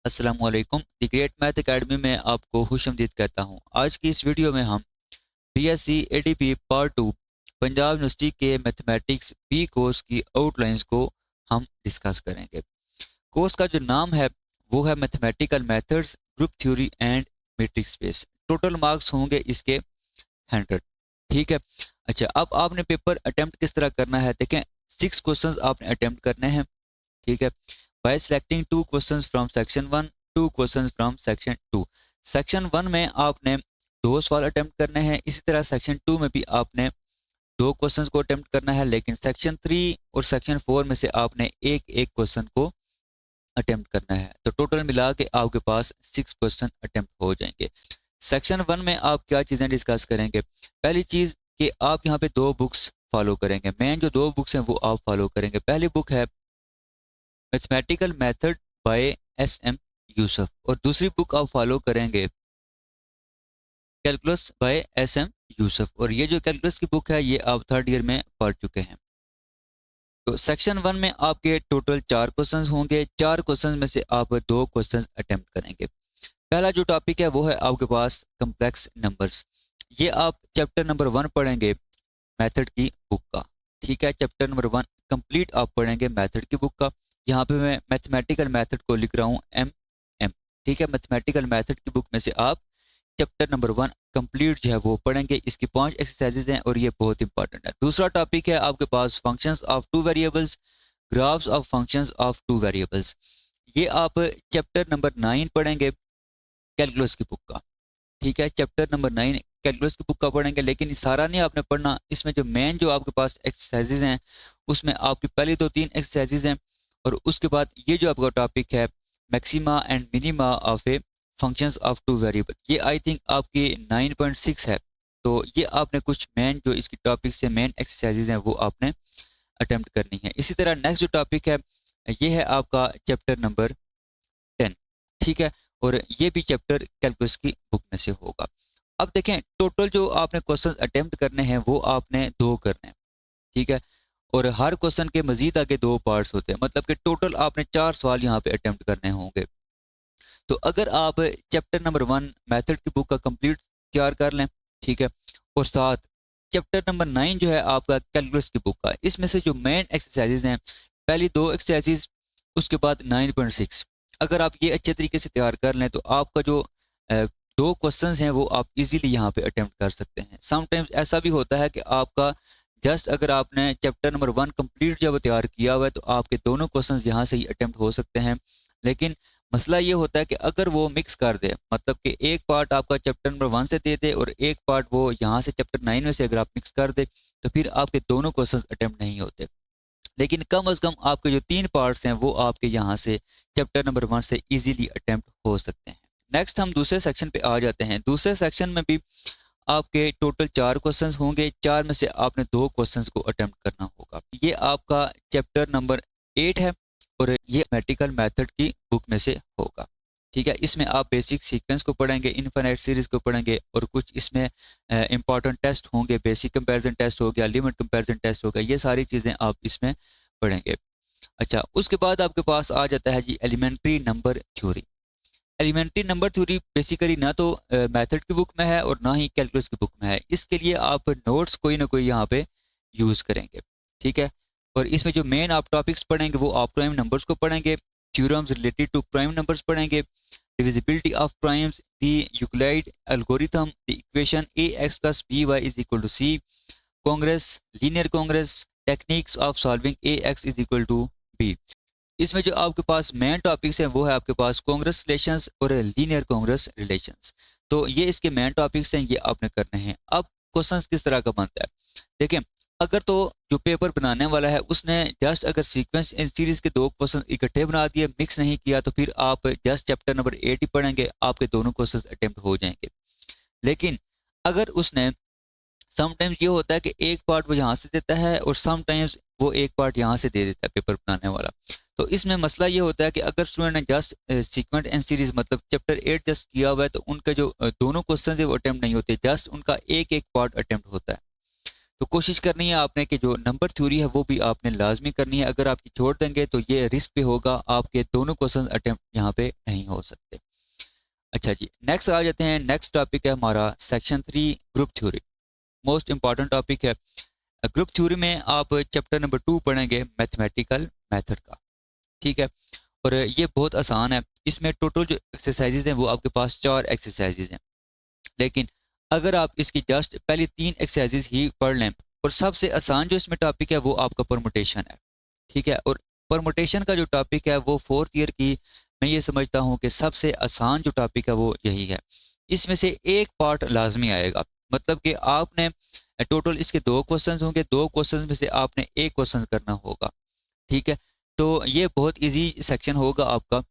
अस्सलामुअलैकुम the great math academy में आपको खुशामदीद कहता हूँ। आज की इस वीडियो में हम BSc ADP part 2 Punjab university के मैथमेटिक्स बी कोर्स की आउटलाइंस को हम डिस्कस करेंगे। कोर्स का जो नाम है वो है mathematical methods, group theory and matrix space. Total marks होंगे इसके 100। ठीक है। अच्छा, अब आपने पेपर अटेम्प्ट किस तरह करना है देखें। 6 क्वेश्चंस आपने अटेम्प्ट करने हैं। ठीक है। Bye selecting 2 questions from section 1, 2 questions from section 2। Section 1 में आपने 2 सवाल अटेम्प्ट करने हैं। इसी तरह सेक्शन 2 में भी आपने 2 क्वेश्चंस को अटेम्प्ट करना है, लेकिन सेक्शन 3 और सेक्शन 4 में से आपने एक एक क्वेश्चन को अटेम्प्ट करना है। तो टोटल मिला के आपके पास 6 क्वेश्चन अटेम्प्ट हो जाएंगे। सेक्शन 1 में आप क्या चीज़ें डिस्कस करेंगे। पहली चीज़ कि आप यहाँ पे 2 बुक्स फॉलो करेंगे। मेन जो 2 बुक्स हैं वो आप फॉलो करेंगे। पहली बुक है mathematical method by SM. Yusuf और दूसरी बुक आप फॉलो करेंगे कैलकुलस बाय एस.एम. यूसुफ। और ये जो कैलकुलस की बुक है ये आप 3rd ईयर में पढ़ चुके हैं। तो सेक्शन 1 में आपके टोटल 4 क्वेश्चंस होंगे। 4 क्वेश्चंस में से आप 2 क्वेश्चंस अटेम्प्ट करेंगे। पहला जो टॉपिक है वो है आपके पास कम्प्लेक्स नंबर्स। ये आप चैप्टर नंबर 1 पढ़ेंगे मेथड की बुक का। ठीक है, चैप्टर नंबर 1 कंप्लीट आप पढ़ेंगे मेथड की बुक का। यहाँ पे मैं मैथमेटिकल मेथड को लिख रहा हूँ एम। ठीक है, मैथमेटिकल मेथड की बुक में से आप चैप्टर नंबर 1 कंप्लीट जो है वो पढ़ेंगे। इसकी 5 एक्सरसाइजेज हैं और ये बहुत इंपॉर्टेंट है। दूसरा टॉपिक है आपके पास functions of two variables, graphs of functions of two variables. ये आप चैप्टर नंबर 9 पढ़ेंगे कैलकुलस की बुक का। ठीक है, चैप्टर नंबर 9 कैलकुलस की बुक का पढ़ेंगे, लेकिन ये सारा नहीं आपने पढ़ना। इसमें जो मेन जो आपके पास एक्सरसाइजेज हैं उसमें आपकी पहली 2-3 एक्सरसाइजेज हैं और उसके बाद ये जो आपका टॉपिक है maxima and minima of A functions of two variable, ये आई थिंक आपकी 9.6 है। तो ये आपने कुछ मेन जो इसकी टॉपिक से मेन एक्सरसाइजेज हैं वो आपने अटेम्प्ट करनी है। इसी तरह नेक्स्ट जो टॉपिक है ये है आपका चैप्टर नंबर 10। ठीक है, और ये भी चैप्टर कैलकुलस की बुक में से होगा। अब देखें टोटल जो आपने क्वेश्चन अटेम्प्ट करने हैं वो आपने 2 करने हैं। ठीक है, और हर क्वेश्चन के मजीद आगे 2 पार्ट्स होते हैं, मतलब कि टोटल आपने 4 सवाल यहाँ पे अटेम्प्ट करने होंगे। तो अगर आप चैप्टर नंबर 1 मेथड की बुक का कंप्लीट तैयार कर लें, ठीक है, और साथ चैप्टर नंबर 9 जो है आपका कैलकुलस की बुक का, इसमें से जो मेन एक्सरसाइजेज हैं पहली 2 एक्सरसाइजेज उसके बाद 9.6, अगर आप ये अच्छे तरीके से तैयार कर लें तो आपका जो 2 क्वेश्चंस हैं वो आप इजीली यहाँ पे अटेम्प्ट कर सकते हैं। समटाइम्स ऐसा भी होता है कि आपका जस्ट अगर आपने चैप्टर नंबर 1 कंप्लीट जब तैयार किया हुआ है तो आपके दोनों क्वेश्चंस यहाँ से ही अटेम्प्ट हो सकते हैं। लेकिन मसला ये होता है कि अगर वो मिक्स कर दे, मतलब कि एक पार्ट आपका चैप्टर नंबर 1 से दे दे और एक पार्ट वो यहाँ से चैप्टर 9 में से अगर आप मिक्स कर दे तो फिर आपके दोनों क्वेश्चन अटेम्प्ट नहीं होते। लेकिन कम अज़ कम आपके जो 3 पार्ट्स हैं वो आपके यहाँ से चैप्टर नंबर 1 से इजीली अटेम्प्ट हो सकते हैं। नेक्स्ट हम दूसरे सेक्शन पे आ जाते हैं। दूसरे सेक्शन में भी आपके टोटल 4 क्वेश्चंस होंगे। 4 में से आपने 2 क्वेश्चंस को अटेम्प्ट करना होगा। ये आपका चैप्टर नंबर 8 है और ये मैथमेटिकल मेथड की बुक में से होगा। ठीक है, इसमें आप बेसिक सीक्वेंस को पढ़ेंगे, इनफाइनाइट सीरीज को पढ़ेंगे और कुछ इसमें इंपॉर्टेंट टेस्ट होंगे। बेसिक कंपैरिजन टेस्ट हो गया, लिमिट कंपैरिजन टेस्ट हो गया, ये सारी चीज़ें आप इसमें पढ़ेंगे। अच्छा, उसके बाद आपके पास आ जाता है जी elementary number theory. Elementary number theory basically ना तो मेथड की बुक में है और ना ही कैलकुलस की बुक में है। इसके लिए आप नोट्स कोई ना कोई यहाँ पे यूज़ करेंगे। ठीक है, और इसमें जो मेन आप टॉपिक्स पढ़ेंगे वो आप प्राइम नंबर्स को पढ़ेंगे, theorems related to prime numbers पढ़ेंगे, divisibility of primes, the Euclid algorithm, the equation A X plus B Y is equal to C, congruence, linear congruence, techniques of solving A X is equal to B. इसमें जो आपके पास main topics हैं वो है आपके पास Congress relations और linear Congress relations. तो ये इसके मेन टॉपिक्स हैं, ये आपने करने हैं। अब क्वेश्चंस किस तरह का बनता है देखिए। अगर तो जो पेपर बनाने वाला है उसने जस्ट अगर सीक्वेंस इन सीरीज के 2 क्वेश्चन इकट्ठे बना दिए, मिक्स नहीं किया, तो फिर आप जस्ट चैप्टर नंबर 8 ही पढ़ेंगे, आपके दोनों क्वेश्चन अटेम्प्ट हो जाएंगे। लेकिन अगर उसने समटाइम्स ये होता है कि एक पार्ट वो यहाँ से देता है और समटाइम्स वो एक पार्ट यहाँ से दे देता है पेपर बनाने वाला। तो इसमें मसला ये होता है कि अगर स्टूडेंट ने जस्ट सीक्वेंट एंड सीरीज मतलब चैप्टर 8 जस्ट किया हुआ है तो उनका जो दोनों क्वेश्चन है वो अटेम्प्ट नहीं होते, जस्ट उनका एक एक पार्ट अटेम्प्ट होता है। तो कोशिश करनी है आपने कि जो नंबर थ्योरी है वो भी आपने लाजमी करनी है। अगर आप छोड़ देंगे तो ये रिस्क पे होगा, आपके दोनों क्वेश्चन अटेम्प्ट यहाँ पे नहीं हो सकते। अच्छा जी, नेक्स्ट आ जाते हैं। नेक्स्ट टॉपिक है हमारा section 3 group theory. Most important topic है। ग्रुप थ्योरी में आप चैप्टर नंबर 2 पढ़ेंगे मैथमेटिकल मेथड का, ठीक है। और ये बहुत आसान है। इसमें टोटल जो एक्सरसाइजेज हैं वो आपके पास 4 एक्सरसाइजेज हैं, लेकिन अगर आप इसकी जस्ट पहली 3 एक्सरसाइजेज ही पढ़ लें, और सबसे आसान जो इसमें टॉपिक है वो आपका परमुटेशन है, ठीक है। और परमुटेशन का जो टॉपिक है वो 4th ईयर की, मैं ये समझता हूँ कि सबसे आसान जो टॉपिक है वो यही है। इसमें से एक पार्ट लाजमी आएगा, मतलब कि आपने टोटल इसके 2 क्वेश्चन होंगे, 2 क्वेश्चन में से आपने एक क्वेश्चन करना होगा, ठीक है। तो ये बहुत इजी सेक्शन होगा आपका।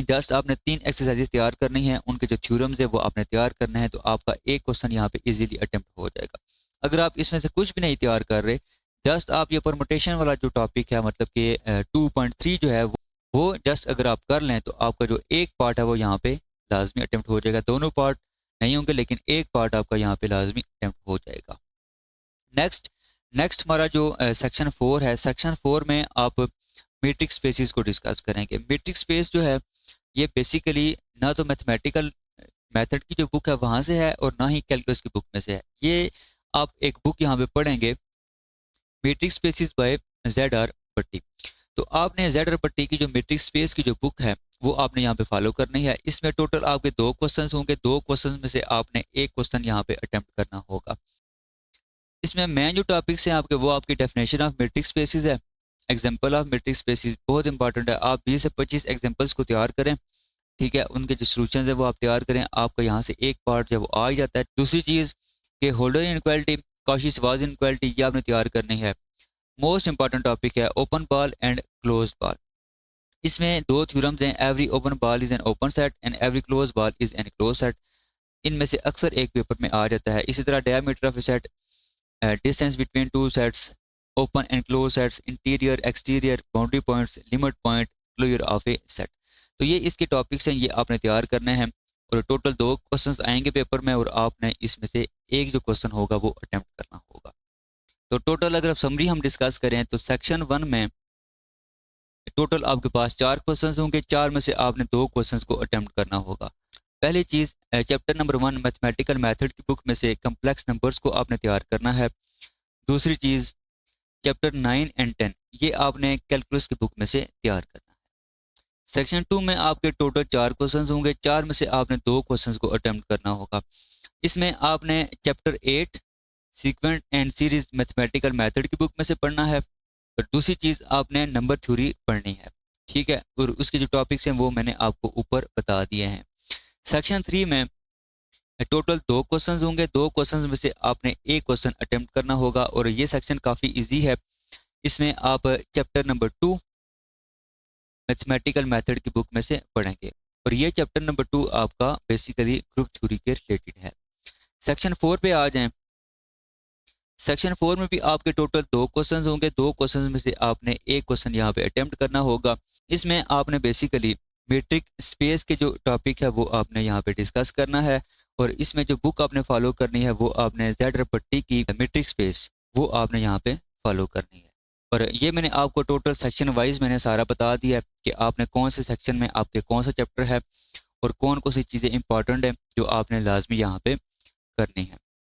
जस्ट आपने 3 एक्सरसाइजेज तैयार करनी है, उनके जो थ्योरम्स है वो आपने तैयार करना है, तो आपका एक क्वेश्चन यहाँ पे इजीली अटेम्प्ट हो जाएगा। अगर आप इसमें से कुछ भी नहीं तैयार कर रहे, जस्ट आप ये परमुटेशन वाला जो टॉपिक है, मतलब कि 2.3 जो है वो जस्ट अगर आप कर लें तो आपका जो एक पार्ट है वो यहाँ पे लाजमी अटेम्प्ट हो जाएगा। दोनों पार्ट नहीं होंगे लेकिन एक पार्ट आपका यहाँ पे लाजमी अटेम्प्ट हो जाएगा। नेक्स्ट नेक्स्ट हमारा जो सेक्शन 4 है, सेक्शन 4 में आप मीट्रिक स्पेसिस को डिस्कस करेंगे। मीट्रिक स्पेस जो है ये बेसिकली ना तो मैथमेटिकल मेथड की जो बुक है वहाँ से है और ना ही कैलकुलस की बुक में से है। ये आप एक बुक यहाँ पे पढ़ेंगे, मीट्रिक स्पेसिस बाय जेड.आर. भट्टी। तो आपने जेड.आर. भट्टी की जो मीट्रिक स्पेस की जो बुक है वो आपने यहाँ पे फॉलो करनी है। इसमें टोटल आपके 2 क्वेश्चन होंगे, 2 क्वेश्चन में से आपने एक क्वेश्चन यहाँ पे अटेम्प्ट करना होगा। इसमें मेन जो टॉपिक्स हैं आपके वो आपकी डेफिनेशन ऑफ मैट्रिक्स स्पेसिस है, एग्जांपल ऑफ मैट्रिक्स स्पेसिस बहुत इंपॉर्टेंट है। आप 20 से 25 एग्जांपल्स को तैयार करें, ठीक है। उनके जो सोल्यूशन है वो आप तैयार करें, आपका यहाँ से एक पार्ट जब वो आ ही जाता है। दूसरी चीज़ कि होल्डर इनक्वालिटी, कॉशी-श्वार्ज़ इनक्वालिटी, ये आपने तैयार करनी है। मोस्ट इंपॉर्टेंट टॉपिक है open ball and close ball. इसमें 2 थ्योरम्स हैं, every open ball is an open set and every close ball is an close set. इनमें से अक्सर एक पेपर में आ जाता है। इसी तरह diameter of a set, distance between two sets, open and close sets, interior exterior, boundary points, limit point, closure of a set. तो ये इसके टॉपिक्स हैं, ये आपने तैयार करने हैं। और टोटल 2 क्वेश्चंस आएंगे पेपर में और आपने इसमें से एक जो क्वेश्चन होगा वो अटेम्प्ट करना होगा। तो टोटल अगर समरी हम डिस्कस करें तो सेक्शन 1 में टोटल आपके पास 4 क्वेश्चंस होंगे, 4 में से आपने 2 क्वेश्चंस को अटेम्प्ट करना होगा। पहली चीज़, चैप्टर नंबर 1 मैथमेटिकल मेथड की बुक में से कम्प्लेक्स नंबर्स को आपने तैयार करना है। दूसरी चीज़, चैप्टर 9 एंड 10 ये आपने कैलकुलस की बुक में से तैयार करना है। सेक्शन 2 में आपके टोटल 4 क्वेश्चंस होंगे, 4 में से आपने 2 क्वेश्चंस को अटेम्प्ट करना होगा। इसमें आपने chapter 8 sequence and series mathematical method की बुक में से पढ़ना है। और दूसरी चीज़ आपने नंबर थ्योरी पढ़नी है, ठीक है। और उसके जो टॉपिक्स हैं वो मैंने आपको ऊपर बता दिए हैं। सेक्शन 3 में टोटल 2 क्वेश्चंस होंगे, 2 क्वेश्चंस में से आपने एक क्वेश्चन अटेम्प्ट करना होगा। और ये सेक्शन काफ़ी इजी है। इसमें आप चैप्टर नंबर 2 मैथमेटिकल मेथड की बुक में से पढ़ेंगे और ये चैप्टर नंबर 2 आपका बेसिकली ग्रुप थ्योरी के रिलेटेड है। सेक्शन 4 पे आ जाएं। सेक्शन 4 में भी आपके टोटल 2 क्वेश्चंस होंगे, 2 क्वेश्चंस में से आपने एक क्वेश्चन यहाँ पे अटेम्प्ट करना होगा। इसमें आपने बेसिकली मीट्रिक स्पेस के जो टॉपिक है वो आपने यहाँ पे डिस्कस करना है। और इसमें जो बुक आपने फॉलो करनी है वो आपने जेड.आर. भट्टी की मीट्रिक स्पेस वो आपने यहाँ पे फॉलो करनी है। और ये मैंने आपको टोटल सेक्शन वाइज मैंने सारा बता दिया है कि आपने कौन से सेक्शन में आपके कौन सा चैप्टर है और कौन कौन सी चीज़ें इंपॉर्टेंट है जो आपने लाजमी यहाँ पे करनी है।